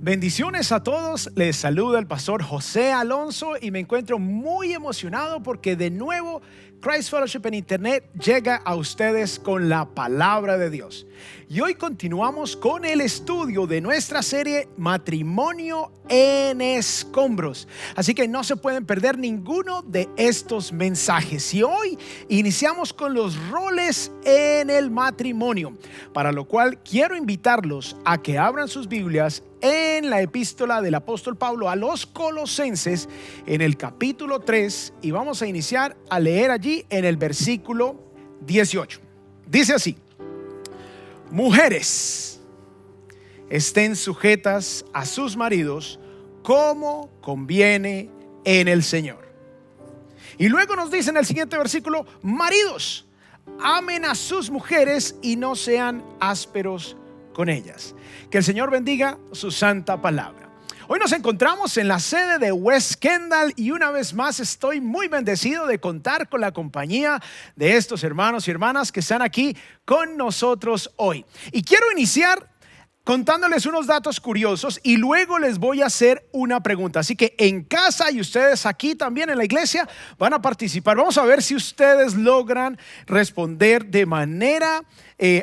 Bendiciones a todos, les saluda el pastor José Alonso y me encuentro muy emocionado porque de nuevo Christ Fellowship en Internet llega a ustedes con la palabra de Dios. Y hoy continuamos con el estudio de nuestra serie Matrimonio en Escombros. Así que no se pueden perder ninguno de estos mensajes. Y hoy iniciamos con los roles en el matrimonio, para lo cual quiero invitarlos a que abran sus Biblias en la epístola del apóstol Pablo a los Colosenses en el capítulo 3 y vamos a iniciar a leer allí en el versículo 18. Dice así: mujeres, estén sujetas a sus maridos como conviene en el Señor. Y luego nos dice en el siguiente versículo: maridos, amen a sus mujeres y no sean ásperos con ellas. Que el Señor bendiga su santa palabra. Hoy nos encontramos en la sede de West Kendall y una vez más estoy muy bendecido de contar con la compañía de estos hermanos y hermanas que están aquí con nosotros hoy. Y quiero iniciar contándoles unos datos curiosos y luego les voy a hacer una pregunta. Así que en casa y ustedes aquí también en la iglesia van a participar. Vamos a ver si ustedes logran responder de manera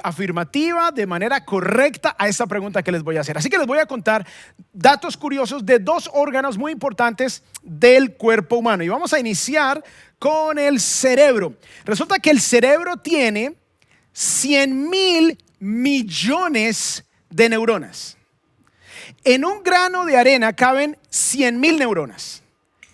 afirmativa, de manera correcta a esta pregunta que les voy a hacer. Así que les voy a contar datos curiosos de dos órganos muy importantes del cuerpo humano. Y vamos a iniciar con el cerebro. Resulta que el cerebro tiene 100,000 millones de neuronas. En un grano de arena caben 100,000 neuronas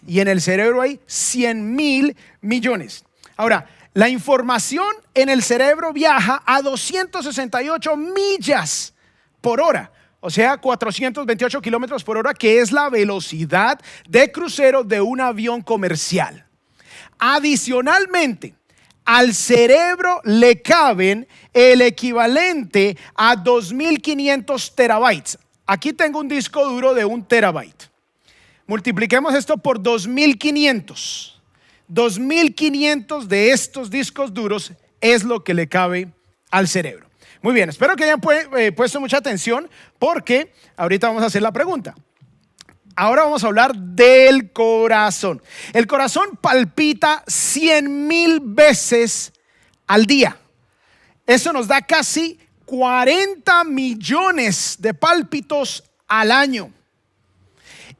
y en el cerebro hay 100,000 millones. Ahora, la información en el cerebro viaja a 268 millas por hora, o sea, 428 kilómetros por hora, que es la velocidad de crucero de un avión comercial. Adicionalmente, al cerebro le caben el equivalente a 2.500 terabytes. Aquí tengo un disco duro de 1 terabyte. Multipliquemos esto por 2.500. 2.500 de estos discos duros es lo que le cabe al cerebro. Muy bien, espero que hayan puesto mucha atención porque ahorita vamos a hacer la pregunta. Ahora vamos a hablar del corazón. El corazón palpita 100,000 veces al día. Eso nos da casi 40 millones de pálpitos al año.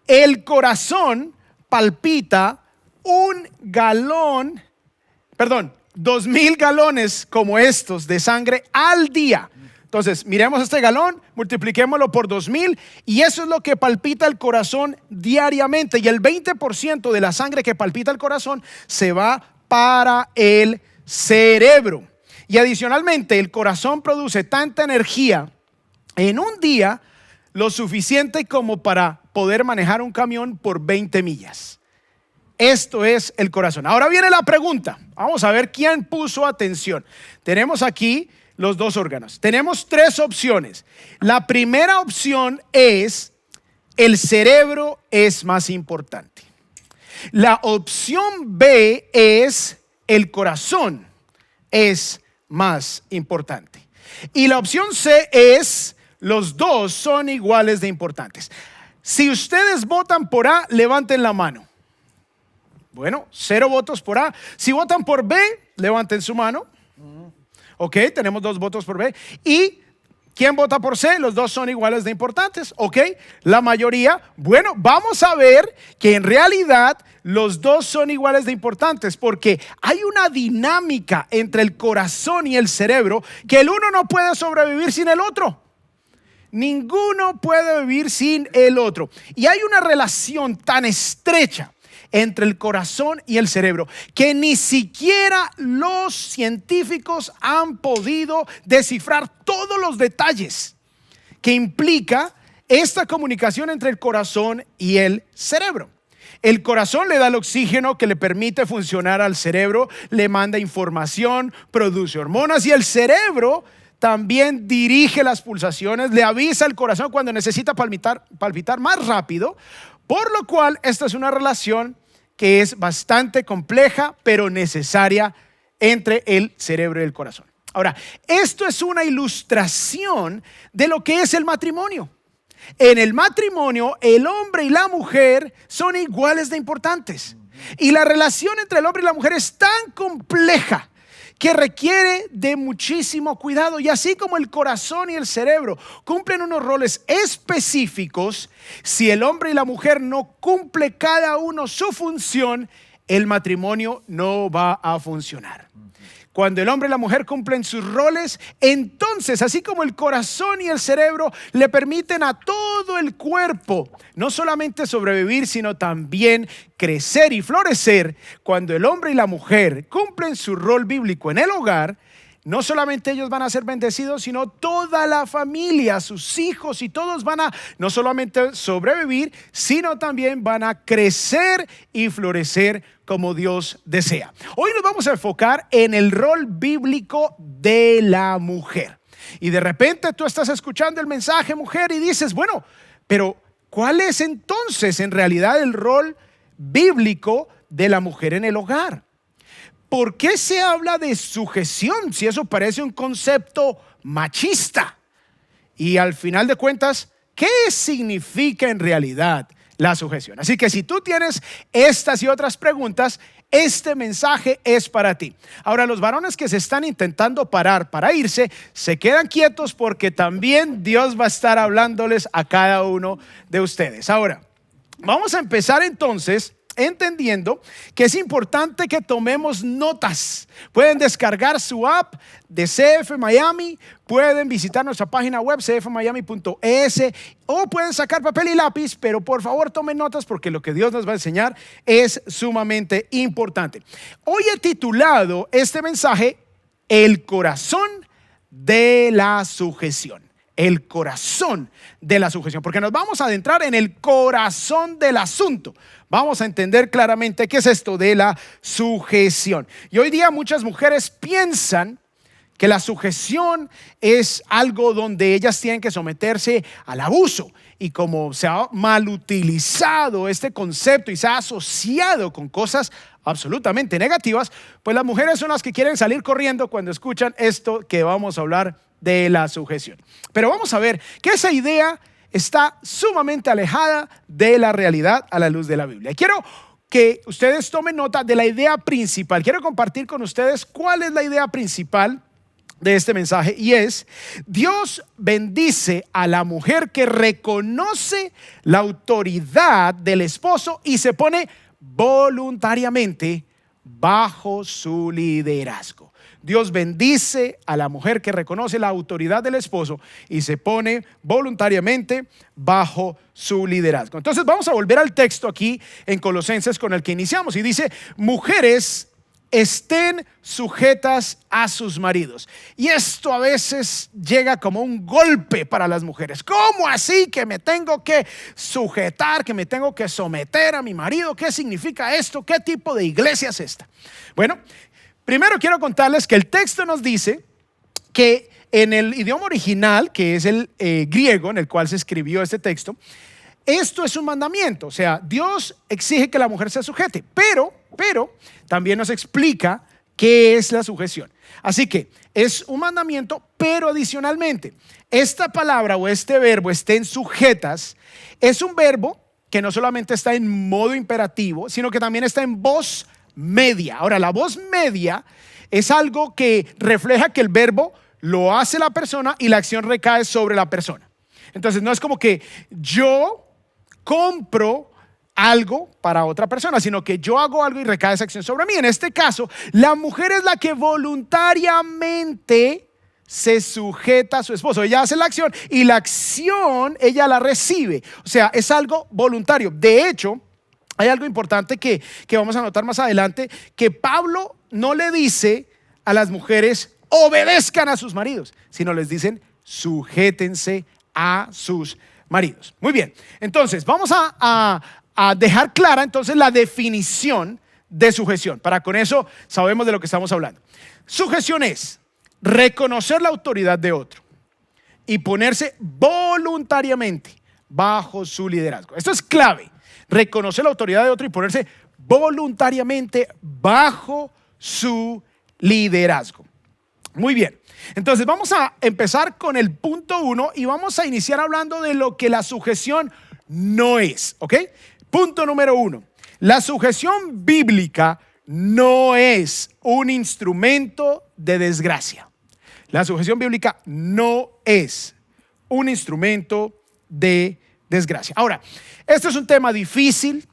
El corazón palpita 2,000 galones como estos de sangre al día. Entonces, miremos este galón, multipliquémoslo por 2,000 y eso es lo que palpita el corazón diariamente. Y el 20% de la sangre que palpita el corazón se va para el cerebro. Y adicionalmente, el corazón produce tanta energía en un día, lo suficiente como para poder manejar un camión por 20 millas. Esto es el corazón. Ahora viene la pregunta. Vamos a ver quién puso atención. Tenemos aquí los dos órganos. Tenemos 3 opciones. La primera opción es: el cerebro es más importante. La opción B es: el corazón es más importante. Y la opción C es: los dos son iguales de importantes. Si ustedes votan por A, levanten la mano. Bueno, 0 votos por A. Si votan por B, levanten su mano. Ok, tenemos 2 votos por B. ¿Y quién vota por C? Los dos son iguales de importantes. Ok, la mayoría. Bueno, vamos a ver que en realidad los dos son iguales de importantes porque hay una dinámica entre el corazón y el cerebro que el uno no puede sobrevivir sin el otro. Ninguno puede vivir sin el otro. Y hay una relación tan estrecha entre el corazón y el cerebro que ni siquiera los científicos han podido descifrar todos los detalles que implica esta comunicación entre el corazón y el cerebro. El corazón le da el oxígeno que le permite funcionar al cerebro, le manda información, produce hormonas y el cerebro también dirige las pulsaciones, le avisa al corazón cuando necesita palpitar más rápido, por lo cual esta es una relación que es bastante compleja, pero necesaria entre el cerebro y el corazón. Ahora, esto es una ilustración de lo que es el matrimonio. En el matrimonio, el hombre y la mujer son iguales de importantes. Y la relación entre el hombre y la mujer es tan compleja que requiere de muchísimo cuidado. Y así como el corazón y el cerebro cumplen unos roles específicos, si el hombre y la mujer no cumplen cada uno su función, el matrimonio no va a funcionar. Cuando el hombre y la mujer cumplen sus roles, entonces, así como el corazón y el cerebro le permiten a todo el cuerpo no solamente sobrevivir, sino también crecer y florecer, cuando el hombre y la mujer cumplen su rol bíblico en el hogar, no solamente ellos van a ser bendecidos, sino toda la familia, sus hijos y todos van a no solamente sobrevivir, sino también van a crecer y florecer como Dios desea. Hoy nos vamos a enfocar en el rol bíblico de la mujer. Y de repente tú estás escuchando el mensaje, mujer, y dices, bueno, pero ¿cuál es entonces en realidad el rol bíblico de la mujer en el hogar? ¿Por qué se habla de sujeción si eso parece un concepto machista? Y al final de cuentas, ¿qué significa en realidad la sujeción? Así que si tú tienes estas y otras preguntas, este mensaje es para ti. Ahora, los varones que se están intentando parar para irse, se quedan quietos porque también Dios va a estar hablándoles a cada uno de ustedes. Ahora, vamos a empezar entonces entendiendo que es importante que tomemos notas. Pueden descargar su app de CF Miami, pueden visitar nuestra página web cfmiami.es o pueden sacar papel y lápiz, pero por favor tomen notas porque lo que Dios nos va a enseñar es sumamente importante. Hoy he titulado este mensaje El corazón de la sujeción. El corazón de la sujeción, porque nos vamos a adentrar en el corazón del asunto. Vamos a entender claramente qué es esto de la sujeción. Y hoy día muchas mujeres piensan que la sujeción es algo donde ellas tienen que someterse al abuso. Y como se ha mal utilizado este concepto y se ha asociado con cosas absolutamente negativas, pues las mujeres son las que quieren salir corriendo cuando escuchan esto que vamos a hablar de la sujeción. Pero vamos a ver que esa idea está sumamente alejada de la realidad a la luz de la Biblia. Y quiero que ustedes tomen nota de la idea principal. Quiero compartir con ustedes cuál es la idea principal de este mensaje, y es: Dios bendice a la mujer que reconoce la autoridad del esposo y se pone voluntariamente bajo su liderazgo. Dios bendice a la mujer que reconoce la autoridad del esposo y se pone voluntariamente bajo su liderazgo. Entonces vamos a volver al texto aquí en Colosenses con el que iniciamos y dice: mujeres, estén sujetas a sus maridos. Y esto a veces llega como un golpe para las mujeres. ¿Cómo así que me tengo que sujetar, que me tengo que someter a mi marido? ¿Qué significa esto? ¿Qué tipo de iglesia es esta? Bueno, primero quiero contarles que el texto nos dice que en el idioma original, que es el griego en el cual se escribió este texto, esto es un mandamiento. O sea, Dios exige que la mujer se sujete, pero también nos explica qué es la sujeción. Así que es un mandamiento, pero adicionalmente, esta palabra o este verbo, estén sujetas, es un verbo que no solamente está en modo imperativo, sino que también está en voz media. Ahora, la voz media es algo que refleja que el verbo lo hace la persona y la acción recae sobre la persona. Entonces no es como que yo compro algo para otra persona, sino que yo hago algo y recae esa acción sobre mí. En este caso, la mujer es la que voluntariamente se sujeta a su esposo. Ella hace la acción y la acción ella la recibe. O sea, es algo voluntario. De hecho, hay algo importante que vamos a notar más adelante, que Pablo no le dice a las mujeres obedezcan a sus maridos, sino les dicen sujétense a sus maridos. Muy bien, entonces vamos a dejar clara entonces la definición de sujeción. Para con eso sabemos de lo que estamos hablando. Sujeción es reconocer la autoridad de otro y ponerse voluntariamente bajo su liderazgo. Esto es clave. Reconocer la autoridad de otro y ponerse voluntariamente bajo su liderazgo. Muy bien, entonces vamos a empezar con el punto 1 y vamos a iniciar hablando de lo que la sujeción no es, ¿ok? Punto número 1, la sujeción bíblica no es un instrumento de desgracia. La sujeción bíblica no es un instrumento de desgracia. Ahora, esto es un tema difícil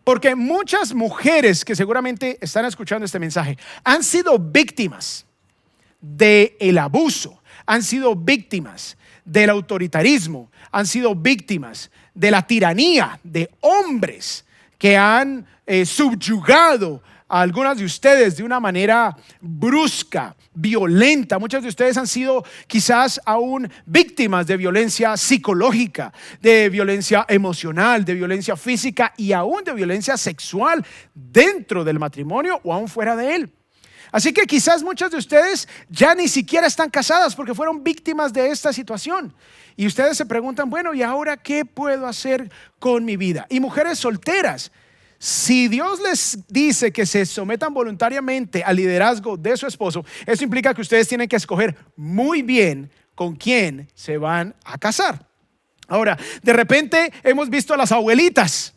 porque muchas mujeres que seguramente están escuchando este mensaje han sido víctimas del abuso, han sido víctimas del autoritarismo, han sido víctimas de la tiranía de hombres que han subyugado a algunas de ustedes de una manera brusca, violenta. Muchas de ustedes han sido quizás aún víctimas de violencia psicológica, de violencia emocional, de violencia física y aún de violencia sexual dentro del matrimonio o aún fuera de él. Así que quizás muchas de ustedes ya ni siquiera están casadas porque fueron víctimas de esta situación. Y ustedes se preguntan, bueno, ¿y ahora qué puedo hacer con mi vida? Y mujeres solteras, si Dios les dice que se sometan voluntariamente al liderazgo de su esposo, eso implica que ustedes tienen que escoger muy bien con quién se van a casar. Ahora, de repente hemos visto a las abuelitas.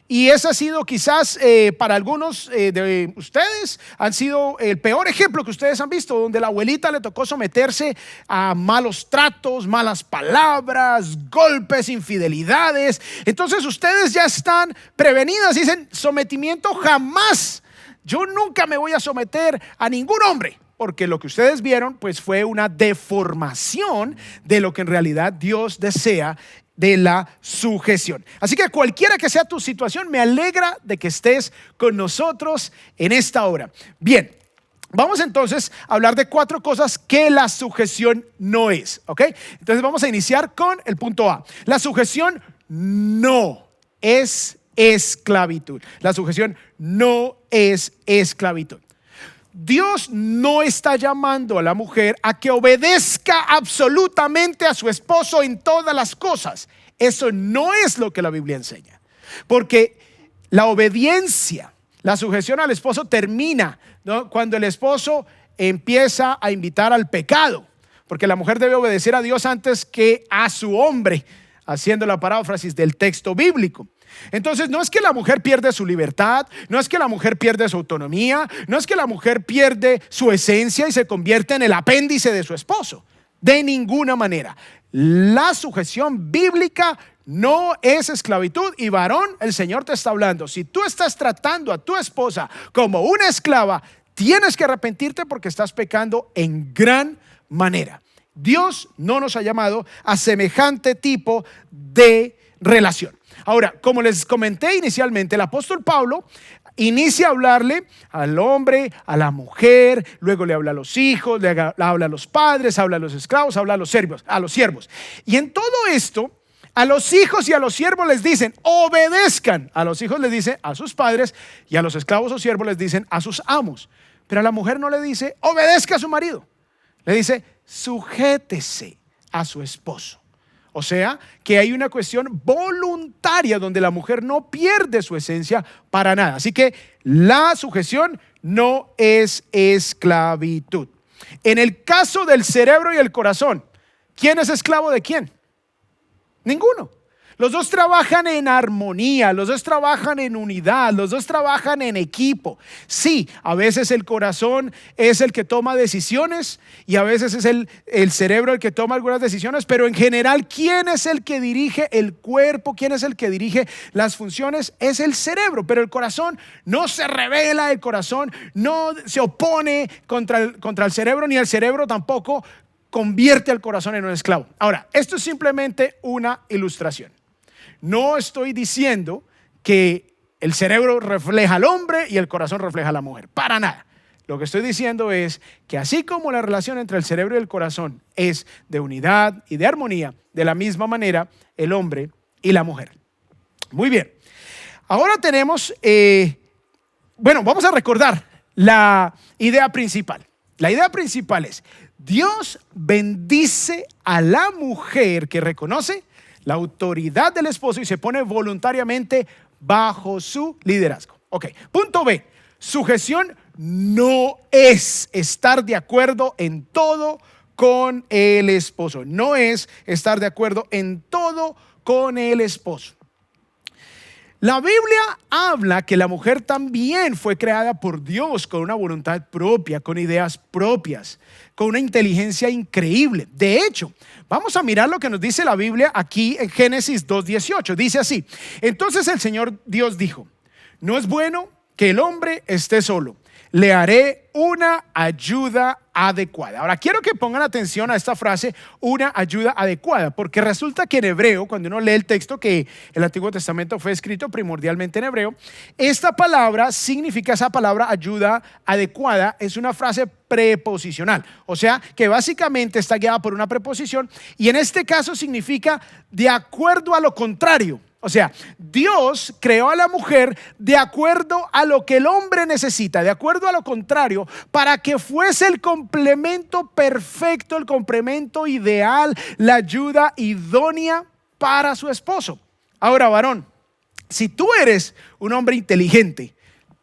Y ese ha sido quizás para algunos de ustedes han sido el peor ejemplo que ustedes han visto, donde la abuelita le tocó someterse a malos tratos, malas palabras, golpes, infidelidades. Entonces ustedes ya están prevenidas, dicen sometimiento jamás. Yo nunca me voy a someter a ningún hombre. Porque lo que ustedes vieron pues fue una deformación de lo que en realidad Dios desea de la sujeción. Así que cualquiera que sea tu situación, me alegra de que estés con nosotros en esta hora. Bien, vamos entonces a hablar de 4 cosas que la sujeción no es, ¿ok? Entonces vamos a iniciar con el punto A. La sujeción no es esclavitud. La sujeción no es esclavitud. Dios no está llamando a la mujer a que obedezca absolutamente a su esposo en todas las cosas. Eso no es lo que la Biblia enseña. Porque la obediencia, la sujeción al esposo termina, ¿no?, cuando el esposo empieza a invitar al pecado. Porque la mujer debe obedecer a Dios antes que a su hombre, haciendo la paráfrasis del texto bíblico. Entonces no es que la mujer pierde su libertad, no es que la mujer pierde su autonomía, no es que la mujer pierde su esencia y se convierte en el apéndice de su esposo. De ninguna manera. La sujeción bíblica no es esclavitud. Y varón, el Señor te está hablando. Si tú estás tratando a tu esposa como una esclava, tienes que arrepentirte porque estás pecando en gran manera. Dios no nos ha llamado a semejante tipo de relación. Ahora, como les comenté inicialmente, el apóstol Pablo inicia a hablarle al hombre, a la mujer, luego le habla a los hijos, le habla a los padres, habla a los esclavos, habla a los siervos. Y en todo esto, a los hijos y a los siervos les dicen, obedezcan. A los hijos les dice a sus padres y a los esclavos o siervos les dicen a sus amos. Pero a la mujer no le dice, obedezca a su marido. Le dice, sujétese a su esposo. O sea, que hay una cuestión voluntaria donde la mujer no pierde su esencia para nada. Así que la sujeción no es esclavitud. En el caso del cerebro y el corazón, ¿quién es esclavo de quién? Ninguno. Los dos trabajan en armonía, los dos trabajan en unidad, los dos trabajan en equipo. Sí, a veces el corazón es el que toma decisiones y a veces es el cerebro el que toma algunas decisiones, pero en general, ¿quién es el que dirige el cuerpo? ¿Quién es el que dirige las funciones? Es el cerebro, pero el corazón no se revela, el corazón no se opone contra el cerebro, ni el cerebro tampoco convierte al corazón en un esclavo. Ahora, esto es simplemente una ilustración. No estoy diciendo que el cerebro refleja al hombre y el corazón refleja a la mujer. Para nada. Lo que estoy diciendo es que así como la relación entre el cerebro y el corazón es de unidad y de armonía, de la misma manera el hombre y la mujer. Muy bien. Ahora tenemos, vamos a recordar la idea principal. La idea principal es, Dios bendice a la mujer que reconoce la autoridad del esposo y se pone voluntariamente bajo su liderazgo. Ok, punto B. Sujeción no es estar de acuerdo en todo con el esposo. No es estar de acuerdo en todo con el esposo. La Biblia habla que la mujer también fue creada por Dios con una voluntad propia, con ideas propias, con una inteligencia increíble. De hecho, vamos a mirar lo que nos dice la Biblia aquí en Génesis 2:18. Dice así: entonces el Señor Dios dijo, no es bueno que el hombre esté solo, le haré una ayuda adecuada. Ahora quiero que pongan atención a esta frase, una ayuda adecuada, porque resulta que en hebreo, cuando uno lee el texto, que el Antiguo Testamento fue escrito primordialmente en hebreo, esta palabra significa, esa palabra ayuda adecuada es una frase preposicional, o sea que básicamente está guiada por una preposición, y en este caso significa de acuerdo a lo contrario. O sea, Dios creó a la mujer de acuerdo a lo que el hombre necesita, de acuerdo a lo contrario, para que fuese el complemento perfecto, el complemento ideal, la ayuda idónea para su esposo. Ahora, varón, si tú eres un hombre inteligente,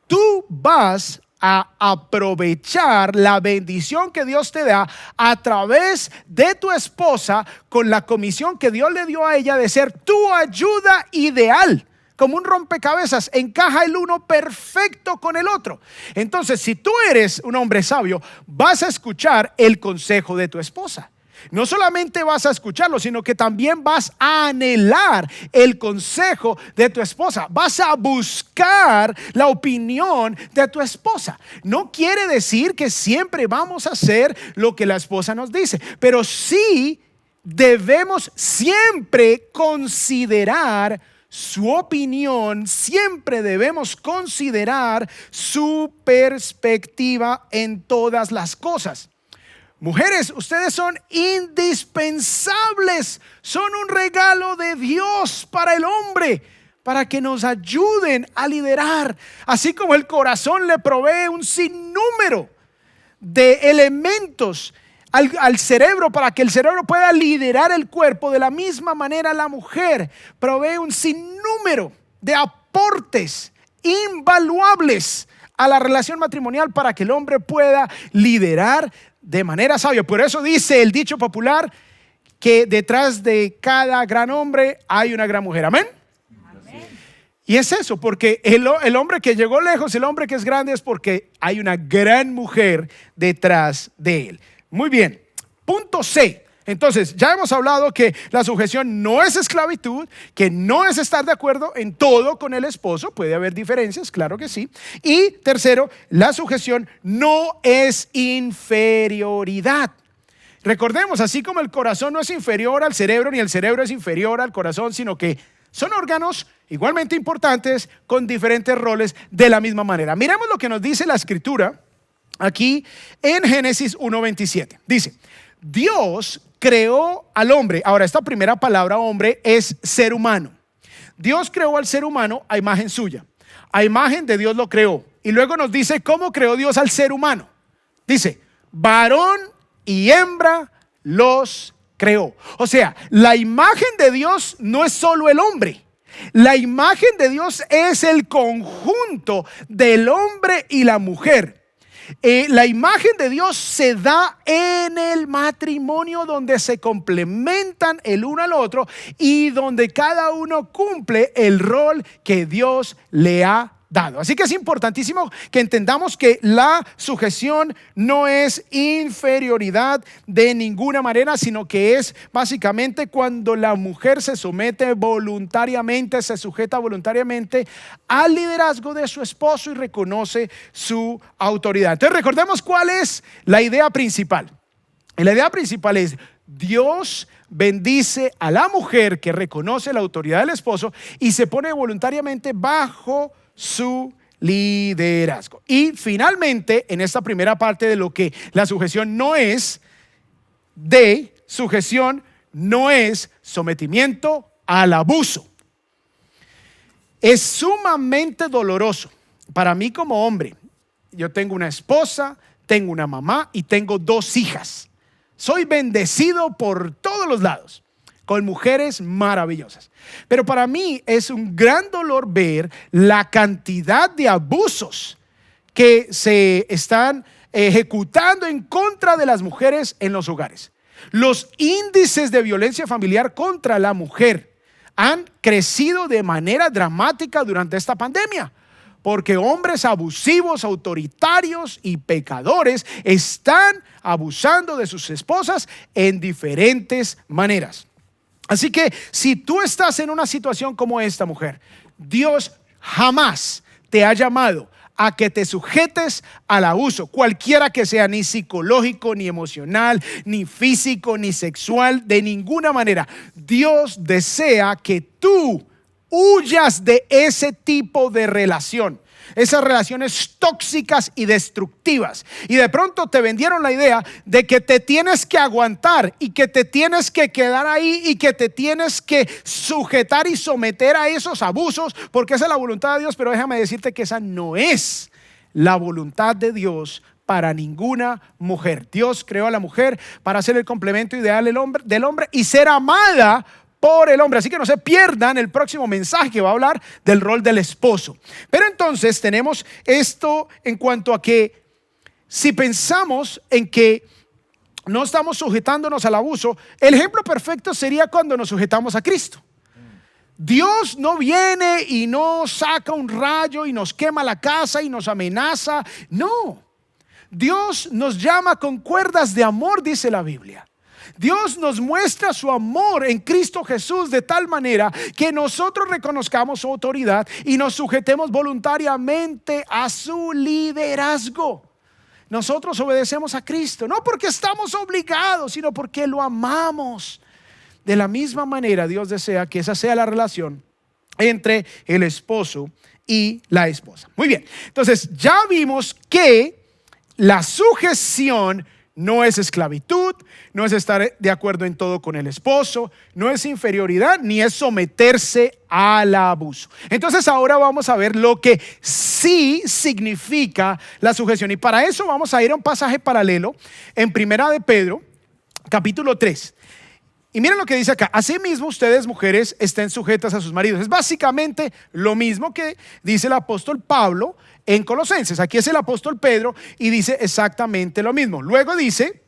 tú vas a aprovechar la bendición que Dios te da a través de tu esposa, con la comisión que Dios le dio a ella de ser tu ayuda ideal. Como un rompecabezas, encaja el uno perfecto con el otro. Entonces, si tú eres un hombre sabio, vas a escuchar el consejo de tu esposa. No solamente vas a escucharlo, sino que también vas a anhelar el consejo de tu esposa. Vas a buscar la opinión de tu esposa. No quiere decir que siempre vamos a hacer lo que la esposa nos dice, pero sí debemos siempre considerar su opinión, siempre debemos considerar su perspectiva en todas las cosas. Mujeres, ustedes son indispensables, son un regalo de Dios para el hombre, para que nos ayuden a liderar. Así como el corazón le provee un sinnúmero de elementos al cerebro para que el cerebro pueda liderar el cuerpo, de la misma manera la mujer provee un sinnúmero de aportes invaluables a la relación matrimonial para que el hombre pueda liderar de manera sabia. Por eso dice el dicho popular que detrás de cada gran hombre hay una gran mujer. Amén. Y es eso, porque el hombre que llegó lejos, el hombre que es grande, es porque hay una gran mujer detrás de él. Muy bien, punto C. Entonces, ya hemos hablado que la sujeción no es esclavitud, que no es estar de acuerdo en todo con el esposo. Puede haber diferencias, claro que sí. Y tercero, la sujeción no es inferioridad. Recordemos, así como el corazón no es inferior al cerebro, ni el cerebro es inferior al corazón, sino que son órganos igualmente importantes con diferentes roles de la misma manera. Miremos lo que nos dice la Escritura aquí en Génesis 1:27. Dice: Dios creó al hombre. Ahora, esta primera palabra hombre es ser humano. Dios creó al ser humano a imagen suya. A imagen de Dios lo creó. Y luego nos dice cómo creó Dios al ser humano. Dice: varón y hembra los creó. O sea, la imagen de Dios no es solo el hombre. La imagen de Dios es el conjunto del hombre y la mujer. La imagen de Dios se da en el matrimonio, donde se complementan el uno al otro y donde cada uno cumple el rol que Dios le ha dado. Así que es importantísimo que entendamos que la sujeción no es inferioridad de ninguna manera, sino que es básicamente cuando la mujer se somete voluntariamente, se sujeta voluntariamente al liderazgo de su esposo y reconoce su autoridad. Entonces, recordemos cuál es la idea principal. Y la idea principal es: Dios bendice a la mujer que reconoce la autoridad del esposo y se pone voluntariamente bajo su liderazgo. Y finalmente, en esta primera parte de lo que la sujeción no es, sujeción no es sometimiento al abuso. Es sumamente doloroso para mí como hombre. Yo tengo una esposa, tengo una mamá y tengo 2 hijas. Soy bendecido por todos los lados con mujeres maravillosas. Pero para mí es un gran dolor ver la cantidad de abusos que se están ejecutando en contra de las mujeres en los hogares. Los índices de violencia familiar contra la mujer han crecido de manera dramática durante esta pandemia, porque hombres abusivos, autoritarios y pecadores están abusando de sus esposas en diferentes maneras. Así que si tú estás en una situación como esta, mujer, Dios jamás te ha llamado a que te sujetes al abuso, cualquiera que sea, ni psicológico, ni emocional, ni físico, ni sexual, de ninguna manera. Dios desea que tú huyas de ese tipo de relación. Esas relaciones tóxicas y destructivas. Y de pronto te vendieron la idea de que te tienes que aguantar y que te tienes que quedar ahí y que te tienes que sujetar y someter a esos abusos, porque esa es la voluntad de Dios. Pero déjame decirte que esa no es la voluntad de Dios para ninguna mujer. Dios creó a la mujer para ser el complemento ideal del hombre y ser amada por el hombre. Así que no se pierdan el próximo mensaje que va a hablar del rol del esposo. Pero entonces tenemos esto en cuanto a que si pensamos en que no estamos sujetándonos al abuso, el ejemplo perfecto sería cuando nos sujetamos a Cristo. Dios no viene y no saca un rayo y nos quema la casa y nos amenaza. No, Dios nos llama con cuerdas de amor, dice la Biblia. Dios nos muestra su amor en Cristo Jesús de tal manera que nosotros reconozcamos su autoridad y nos sujetemos voluntariamente a su liderazgo. Nosotros obedecemos a Cristo, no porque estamos obligados, sino porque lo amamos. De la misma manera, Dios desea que esa sea la relación entre el esposo y la esposa. Muy bien, entonces ya vimos que la sujeción no es esclavitud, no es estar de acuerdo en todo con el esposo, no es inferioridad, ni es someterse al abuso. Entonces ahora vamos a ver lo que sí significa la sujeción. Y para eso vamos a ir a un pasaje paralelo en Primera de Pedro, capítulo 3. Y miren lo que dice acá: asimismo ustedes, mujeres, estén sujetas a sus maridos. Es básicamente lo mismo que dice el apóstol Pablo en Colosenses. Aquí es el apóstol Pedro y dice exactamente lo mismo. Luego dice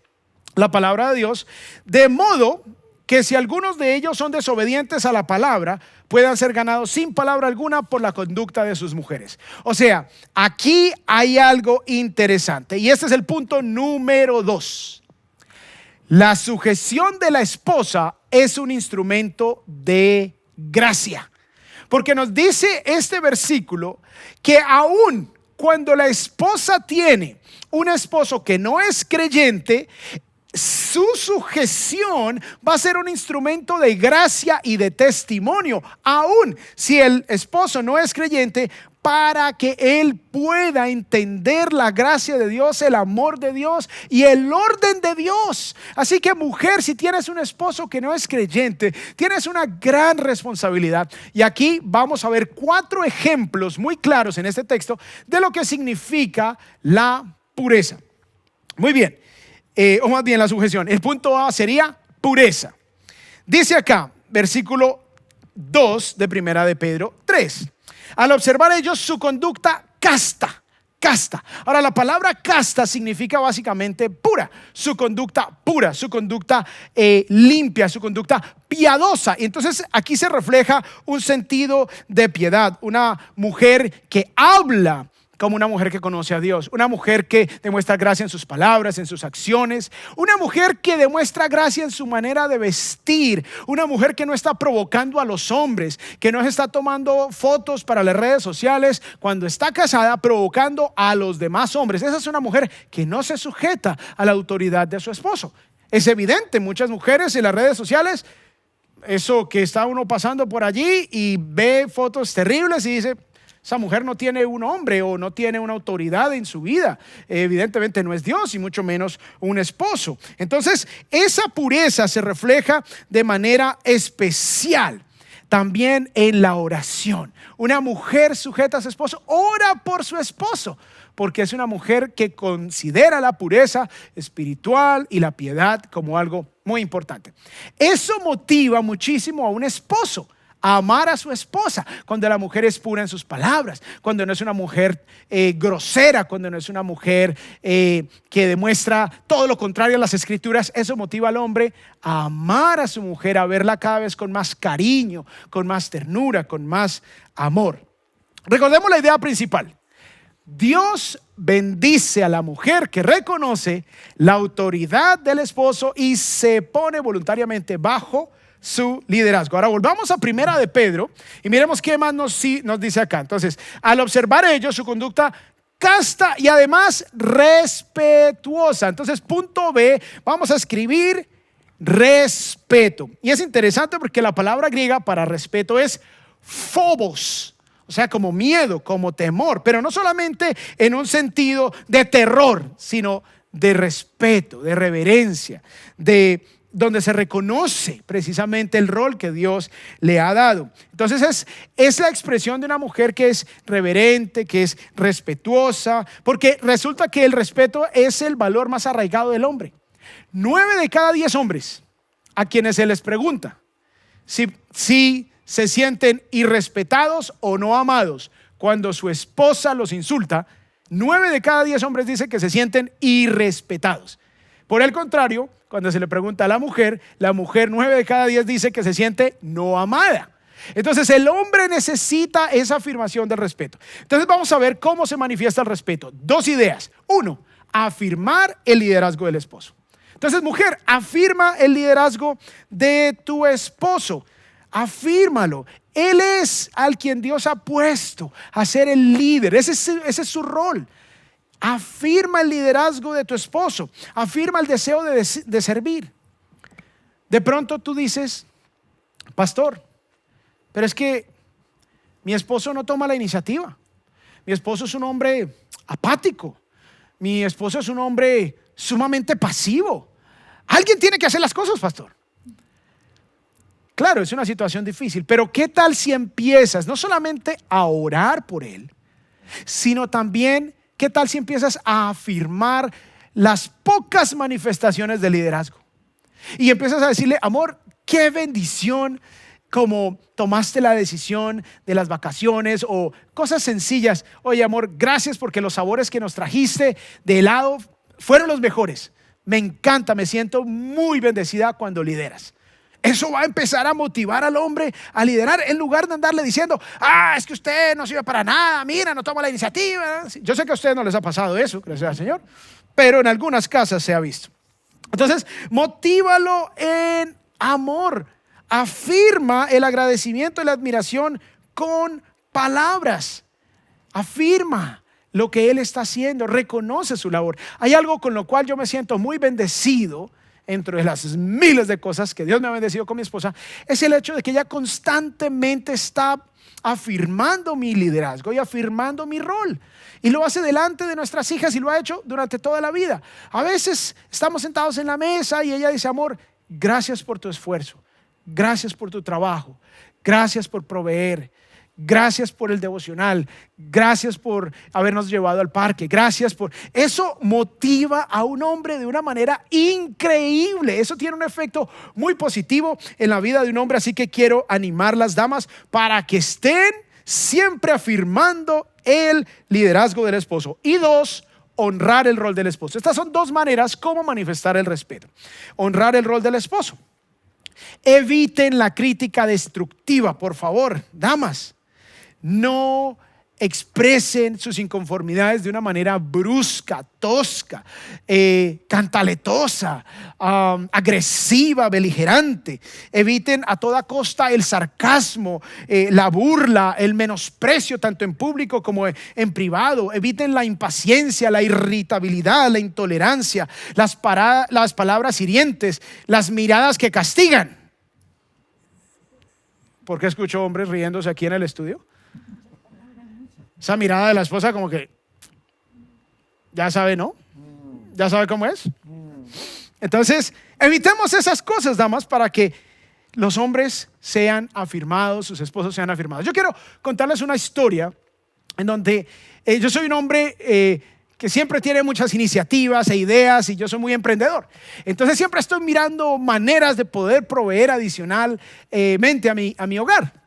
la palabra de Dios: de modo que si algunos de ellos son desobedientes a la palabra, puedan ser ganados sin palabra alguna por la conducta de sus mujeres. O sea, aquí hay algo interesante y este es el punto número 2. La sujeción de la esposa es un instrumento de gracia, porque nos dice este versículo que aun cuando la esposa tiene un esposo que no es creyente, su sujeción va a ser un instrumento de gracia y de testimonio, aun si el esposo no es creyente, para que él pueda entender la gracia de Dios, el amor de Dios y el orden de Dios. Así que, mujer, si tienes un esposo que no es creyente, tienes una gran responsabilidad. Y aquí vamos a ver 4 ejemplos muy claros en este texto de lo que significa la pureza. Muy bien, o más bien la sujeción. El punto A sería pureza. Dice acá, versículo 2 de Primera de Pedro 3. Al observar ellos su conducta casta. Ahora, la palabra casta significa básicamente pura. Su conducta pura, su conducta limpia, su conducta piadosa. Y entonces aquí se refleja un sentido de piedad. Una mujer que habla como una mujer que conoce a Dios, una mujer que demuestra gracia en sus palabras, en sus acciones, una mujer que demuestra gracia en su manera de vestir, una mujer que no está provocando a los hombres, que no está tomando fotos para las redes sociales cuando está casada, provocando a los demás hombres. Esa es una mujer que no se sujeta a la autoridad de su esposo. Es evidente, muchas mujeres en las redes sociales, eso que está uno pasando por allí y ve fotos terribles y dice: esa mujer no tiene un hombre o no tiene una autoridad en su vida. Evidentemente no es Dios y mucho menos un esposo. Entonces, esa pureza se refleja de manera especial también en la oración. Una mujer sujeta a su esposo ora por su esposo, porque es una mujer que considera la pureza espiritual y la piedad como algo muy importante. Eso motiva muchísimo a un esposo a amar a su esposa, cuando la mujer es pura en sus palabras, cuando no es una mujer grosera, cuando no es una mujer que demuestra todo lo contrario a las escrituras. Eso motiva al hombre a amar a su mujer, a verla cada vez con más cariño, con más ternura, con más amor. Recordemos la idea principal. Dios bendice a la mujer que reconoce la autoridad del esposo y se pone voluntariamente bajo su liderazgo. Ahora volvamos a Primera de Pedro y miremos qué más nos dice acá. Entonces, al observar ello, su conducta casta y además respetuosa. Entonces, punto B, vamos a escribir respeto. Y es interesante porque la palabra griega para respeto es phobos. O sea, como miedo, como temor, pero no solamente en un sentido de terror, sino de respeto, de reverencia, de donde se reconoce precisamente el rol que Dios le ha dado. Entonces es la expresión de una mujer que es reverente, que es respetuosa, porque resulta que el respeto es el valor más arraigado del hombre. 9 de cada 10 hombres a quienes se les pregunta si se sienten irrespetados o no amados cuando su esposa los insulta, 9 de cada 10 hombres dicen que se sienten irrespetados. Por el contrario, cuando se le pregunta a la mujer 9 de cada 10 dice que se siente no amada. Entonces el hombre necesita esa afirmación del respeto. Entonces vamos a ver cómo se manifiesta el respeto. 2 ideas. 1, afirmar el liderazgo del esposo. Entonces, mujer, afirma el liderazgo de tu esposo. Afírmalo. Él es al quien Dios ha puesto a ser el líder. Ese es su rol. Afirma el liderazgo de tu esposo. Afirma el deseo de servir. De pronto tú dices, pastor, pero es que mi esposo no toma la iniciativa. Mi esposo es un hombre apático. Mi esposo es un hombre sumamente pasivo. Alguien tiene que hacer las cosas, pastor. Claro, es una situación difícil, pero ¿qué tal si empiezas no solamente a orar por él, sino también qué tal si empiezas a afirmar las pocas manifestaciones de liderazgo? Y empiezas a decirle, amor, qué bendición como tomaste la decisión de las vacaciones o cosas sencillas. Oye, amor, gracias porque los sabores que nos trajiste de helado fueron los mejores. Me encanta, me siento muy bendecida cuando lideras. Eso va a empezar a motivar al hombre a liderar en lugar de andarle diciendo, es que usted no sirve para nada, mira, no toma la iniciativa. Yo sé que a ustedes no les ha pasado eso, gracias al Señor, pero en algunas casas se ha visto. Entonces, motívalo en amor. Afirma el agradecimiento y la admiración con palabras. Afirma lo que él está haciendo, reconoce su labor. Hay algo con lo cual yo me siento muy bendecido. Entre las miles de cosas que Dios me ha bendecido con mi esposa, es el hecho de que ella constantemente está afirmando mi liderazgo y afirmando mi rol. Y lo hace delante de nuestras hijas y lo ha hecho durante toda la vida. A veces estamos sentados en la mesa y ella dice, amor, gracias por tu esfuerzo, gracias por tu trabajo, gracias por proveer. Gracias por el devocional, gracias por habernos llevado al parque, gracias por... Eso motiva a un hombre de una manera increíble. Eso tiene un efecto muy positivo en la vida de un hombre. Así que quiero animar las damas para que estén siempre afirmando el liderazgo del esposo. Y 2, honrar el rol del esposo. Estas son 2 maneras como manifestar el respeto. Honrar el rol del esposo. Eviten la crítica destructiva, por favor, damas. No expresen sus inconformidades de una manera brusca, tosca, cantaletosa, agresiva, beligerante. Eviten a toda costa el sarcasmo, la burla, el menosprecio tanto en público como en privado. Eviten la impaciencia, la irritabilidad, la intolerancia, las palabras hirientes, las miradas que castigan. ¿Por qué escucho hombres riéndose aquí en el estudio? Esa mirada de la esposa como que ya sabe, ¿no? Ya sabe cómo es. Entonces, evitemos esas cosas, damas, para que los hombres sean afirmados, sus esposos sean afirmados. Yo quiero contarles una historia en donde yo soy un hombre que siempre tiene muchas iniciativas e ideas y yo soy muy emprendedor. Entonces siempre estoy mirando maneras de poder proveer adicionalmente a mi hogar.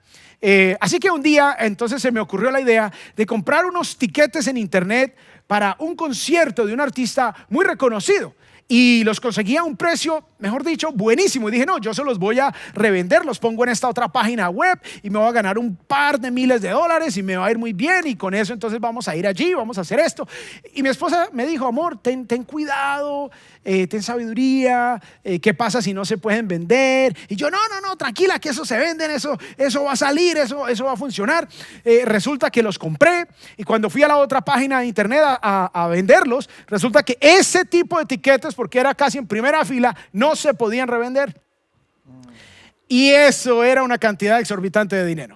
Así que un día entonces se me ocurrió la idea de comprar unos tiquetes en internet para un concierto de un artista muy reconocido. Y los conseguí a un precio, mejor dicho, buenísimo. Y dije, no, yo se los voy a revender, los pongo en esta otra página web y me voy a ganar un par de miles de dólares y me va a ir muy bien. Y con eso entonces vamos a ir allí, vamos a hacer esto. Y mi esposa me dijo, amor, ten cuidado, ten sabiduría, ¿qué pasa si no se pueden vender? Y yo, no, tranquila, que eso se venden, eso va a salir, eso va a funcionar. Resulta que los compré y cuando fui a la otra página de internet a venderlos, resulta que ese tipo de etiquetas, porque era casi en primera fila, no se podían revender. Y eso era una cantidad exorbitante de dinero.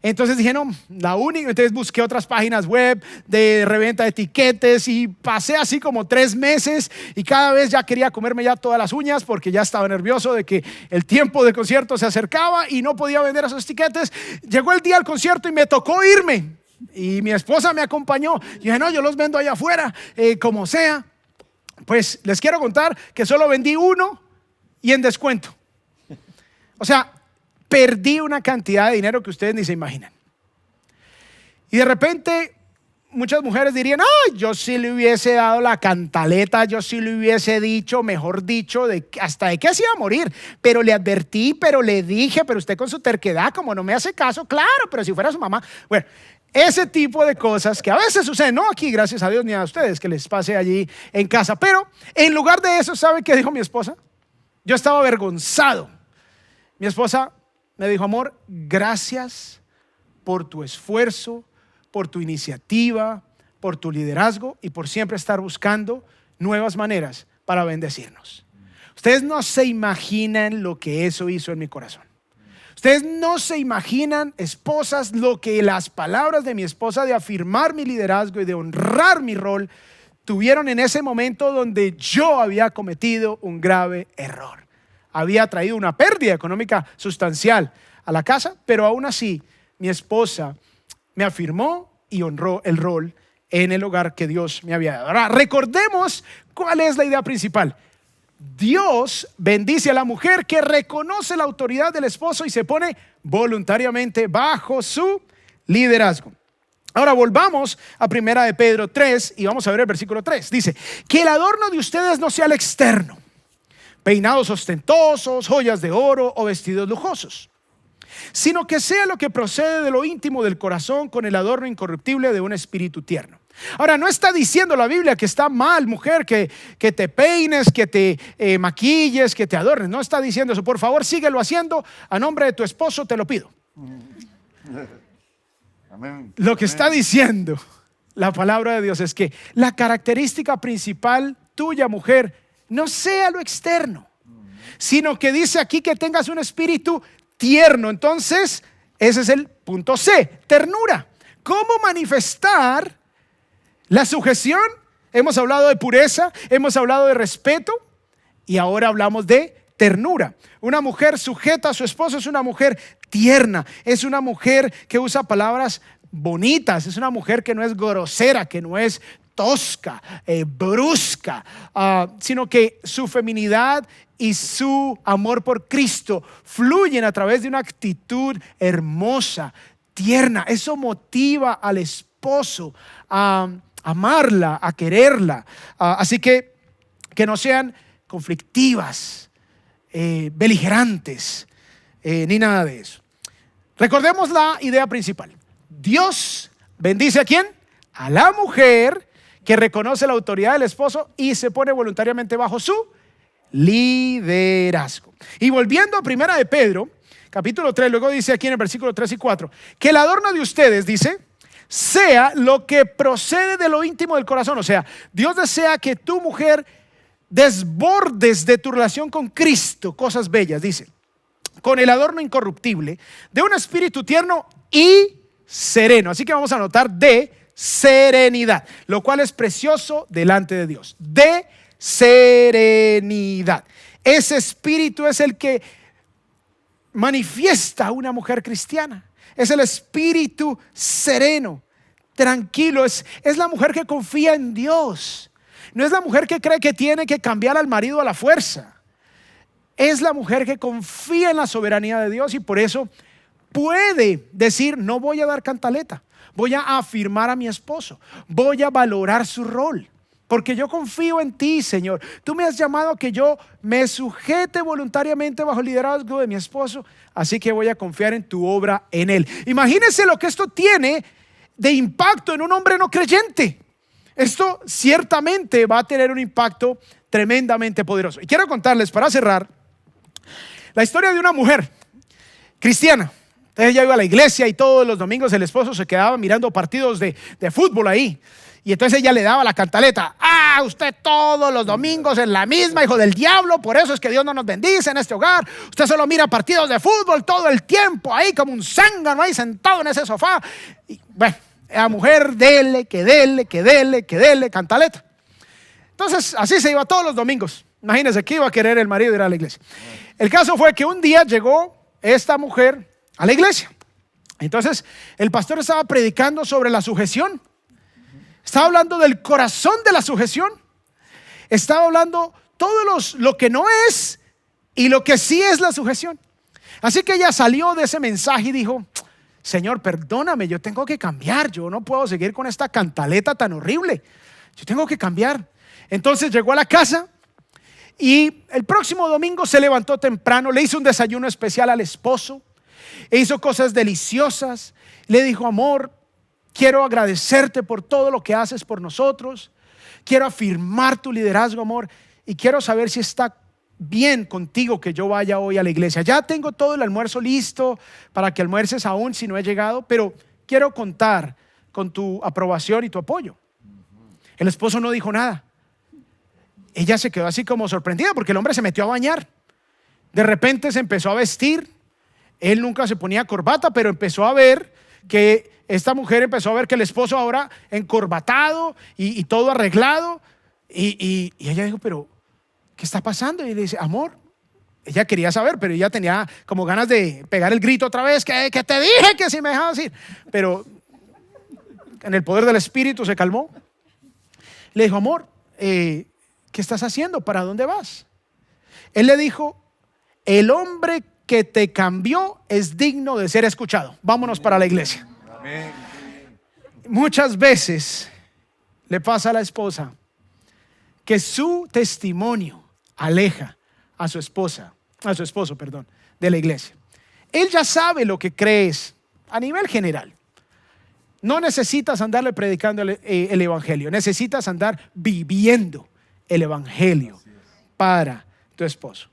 Entonces dije, no, entonces busqué otras páginas web de reventa de etiquetes y pasé así como 3 meses y cada vez ya quería comerme ya todas las uñas porque ya estaba nervioso de que el tiempo del concierto se acercaba y no podía vender esos etiquetes. Llegó el día del concierto y me tocó irme y mi esposa me acompañó. Yo dije, no, yo los vendo allá afuera, como sea. Pues les quiero contar que solo vendí uno y en descuento. O sea, perdí una cantidad de dinero que ustedes ni se imaginan. Y de repente muchas mujeres dirían, ay, yo sí le hubiese dado la cantaleta, yo sí le hubiese dicho, mejor dicho, hasta de que se iba a morir. Pero le advertí, pero le dije, pero usted con su terquedad, como no me hace caso, claro, pero si fuera su mamá. Bueno, ese tipo de cosas que a veces suceden, no aquí, gracias a Dios, ni a ustedes que les pase allí en casa. Pero en lugar de eso, ¿sabe qué dijo mi esposa? Yo estaba avergonzado. Mi esposa me dijo, amor, gracias por tu esfuerzo, por tu iniciativa, por tu liderazgo y por siempre estar buscando nuevas maneras para bendecirnos. Ustedes no se imaginan lo que eso hizo en mi corazón. Ustedes no se imaginan, esposas, lo que las palabras de mi esposa de afirmar mi liderazgo y de honrar mi rol tuvieron en ese momento donde yo había cometido un grave error. Había traído una pérdida económica sustancial a la casa, pero aún así mi esposa me afirmó y honró el rol en el hogar que Dios me había dado. Ahora, recordemos cuál es la idea principal. Dios bendice a la mujer que reconoce la autoridad del esposo y se pone voluntariamente bajo su liderazgo. Ahora volvamos a 1 de Pedro 3 y vamos a ver el versículo 3. Dice, que el adorno de ustedes no sea el externo, peinados ostentosos, joyas de oro o vestidos lujosos, sino que sea lo que procede de lo íntimo del corazón con el adorno incorruptible de un espíritu tierno. Ahora, no está diciendo la Biblia que está mal, mujer, que te peines, que te maquilles, que te adornes. No está diciendo eso. Por favor, síguelo haciendo. A nombre de tu esposo te lo pido. Amén. Lo que está diciendo la palabra de Dios es que la característica principal tuya, mujer, no sea lo externo, sino que dice aquí que tengas un espíritu tierno. Entonces, ese es el punto C, ternura. ¿Cómo manifestar la sujeción? Hemos hablado de pureza, hemos hablado de respeto y ahora hablamos de ternura. Una mujer sujeta a su esposo es una mujer tierna, es una mujer que usa palabras bonitas, es una mujer que no es grosera, que no es tosca, brusca, sino que su feminidad y su amor por Cristo fluyen a través de una actitud hermosa, tierna. Eso motiva al esposo a amarla, a quererla. Así que no sean conflictivas, beligerantes, ni nada de eso. Recordemos la idea principal. Dios bendice ¿a quién? A la mujer que reconoce la autoridad del esposo y se pone voluntariamente bajo su liderazgo. Y volviendo a 1 de Pedro, capítulo 3, luego dice aquí en el versículo 3 y 4, que el adorno de ustedes, dice, sea lo que procede de lo íntimo del corazón. O sea, Dios desea que tu mujer desbordes de tu relación con Cristo cosas bellas, dice, con el adorno incorruptible de un espíritu tierno y sereno. Así que vamos a anotar de serenidad, lo cual es precioso delante de Dios. De serenidad. Ese espíritu es el que manifiesta a una mujer cristiana. Es el espíritu sereno, tranquilo. Es la mujer que confía en Dios. No es la mujer que cree que tiene que cambiar al marido a la fuerza. Es la mujer que confía en la soberanía de Dios y por eso puede decir: no voy a dar cantaleta, voy a afirmar a mi esposo, voy a valorar su rol, porque yo confío en ti, Señor. Tú me has llamado a que yo me sujete voluntariamente bajo el liderazgo de mi esposo, así que voy a confiar en tu obra en él. Imagínense lo que esto tiene de impacto en un hombre no creyente. Esto ciertamente va a tener un impacto tremendamente poderoso. Y quiero contarles, para cerrar, la historia de una mujer cristiana. Ella iba a la iglesia y todos los domingos el esposo se quedaba mirando partidos de fútbol ahí. Y entonces ella le daba la cantaleta: usted todos los domingos en la misma, hijo del diablo, por eso es que Dios no nos bendice en este hogar. Usted solo mira partidos de fútbol todo el tiempo ahí como un zángano ahí sentado en ese sofá. Y bueno, la mujer dele, cantaleta. Entonces así se iba todos los domingos. Imagínense que iba a querer el marido ir a la iglesia. El caso fue que un día llegó esta mujer a la iglesia. Entonces el pastor estaba predicando sobre la sujeción. Estaba hablando del corazón de la sujeción. Estaba hablando todo lo que no es y lo que sí es la sujeción. Así que ella salió de ese mensaje y dijo: Señor, perdóname, yo tengo que cambiar. Yo no puedo seguir con esta cantaleta tan horrible. Yo tengo que cambiar. Entonces llegó a la casa y el próximo domingo se levantó temprano, le hizo un desayuno especial al esposo, e hizo cosas deliciosas. Le dijo: amor, quiero agradecerte por todo lo que haces por nosotros. Quiero afirmar tu liderazgo, amor, y quiero saber si está bien contigo que yo vaya hoy a la iglesia. Ya tengo todo el almuerzo listo para que almuerces aún si no he llegado, pero quiero contar con tu aprobación y tu apoyo. El esposo no dijo nada. Ella se quedó así como sorprendida porque el hombre se metió a bañar. De repente se empezó a vestir. Él nunca se ponía corbata, pero empezó a ver que esta mujer empezó a ver que el esposo ahora encorbatado y todo arreglado. Y ella dijo: pero ¿qué está pasando? Y le dice: amor, ella quería saber, pero ella tenía como ganas de pegar el grito otra vez: que te dije que si me dejabas ir. Pero en el poder del Espíritu se calmó. Le dijo: amor, ¿qué estás haciendo? ¿Para dónde vas? Él le dijo: el hombre que te cambió es digno de ser escuchado. Vámonos para la iglesia. Amén. Muchas veces le pasa a la esposa que su testimonio aleja a su esposo, de la iglesia. Él ya sabe lo que crees a nivel general. No necesitas andarle predicando el evangelio, necesitas andar viviendo el evangelio para tu esposo.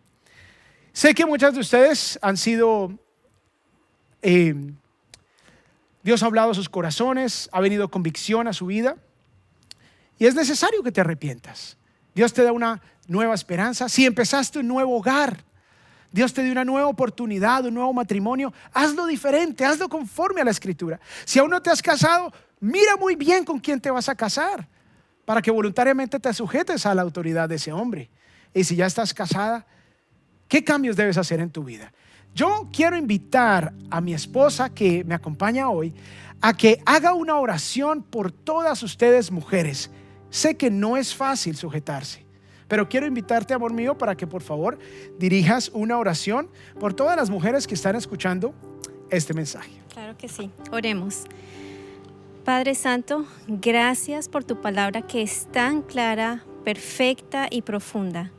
Sé que muchas de ustedes han sido, Dios ha hablado a sus corazones, ha venido convicción a su vida y es necesario que te arrepientas. Dios te da una nueva esperanza. Si empezaste un nuevo hogar, Dios te dio una nueva oportunidad, un nuevo matrimonio. Hazlo diferente, hazlo conforme a la Escritura. Si aún no te has casado, mira muy bien con quién te vas a casar para que voluntariamente te sujetes a la autoridad de ese hombre. Y si ya estás casada, ¿qué cambios debes hacer en tu vida? Yo quiero invitar a mi esposa que me acompaña hoy a que haga una oración por todas ustedes mujeres. Sé que no es fácil sujetarse, pero quiero invitarte, amor mío, para que por favor dirijas una oración por todas las mujeres que están escuchando este mensaje. Claro que sí, oremos. Padre Santo, gracias por tu palabra que es tan clara, perfecta y profunda.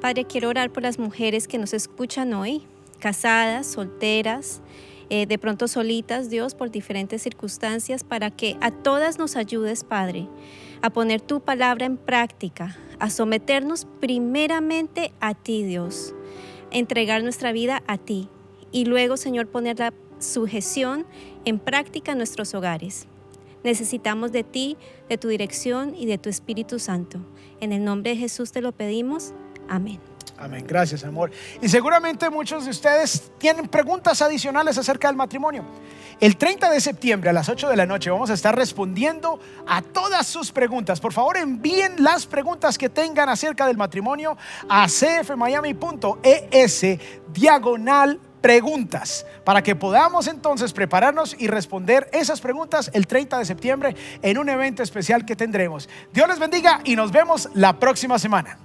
Padre, quiero orar por las mujeres que nos escuchan hoy, casadas, solteras, de pronto solitas, Dios, por diferentes circunstancias, para que a todas nos ayudes, Padre, a poner tu palabra en práctica, a someternos primeramente a ti, Dios, entregar nuestra vida a ti y luego, Señor, poner la sujeción en práctica en nuestros hogares. Necesitamos de ti, de tu dirección y de tu Espíritu Santo. En el nombre de Jesús te lo pedimos. Amén. Amén, gracias, amor. Y seguramente muchos de ustedes tienen preguntas adicionales acerca del matrimonio. El 30 de septiembre a las 8 de la noche vamos a estar respondiendo a todas sus preguntas. Por favor, envíen las preguntas que tengan acerca del matrimonio a cfmiami.es/preguntas para que podamos entonces prepararnos y responder esas preguntas el 30 de septiembre en un evento especial que tendremos. Dios les bendiga y nos vemos la próxima semana.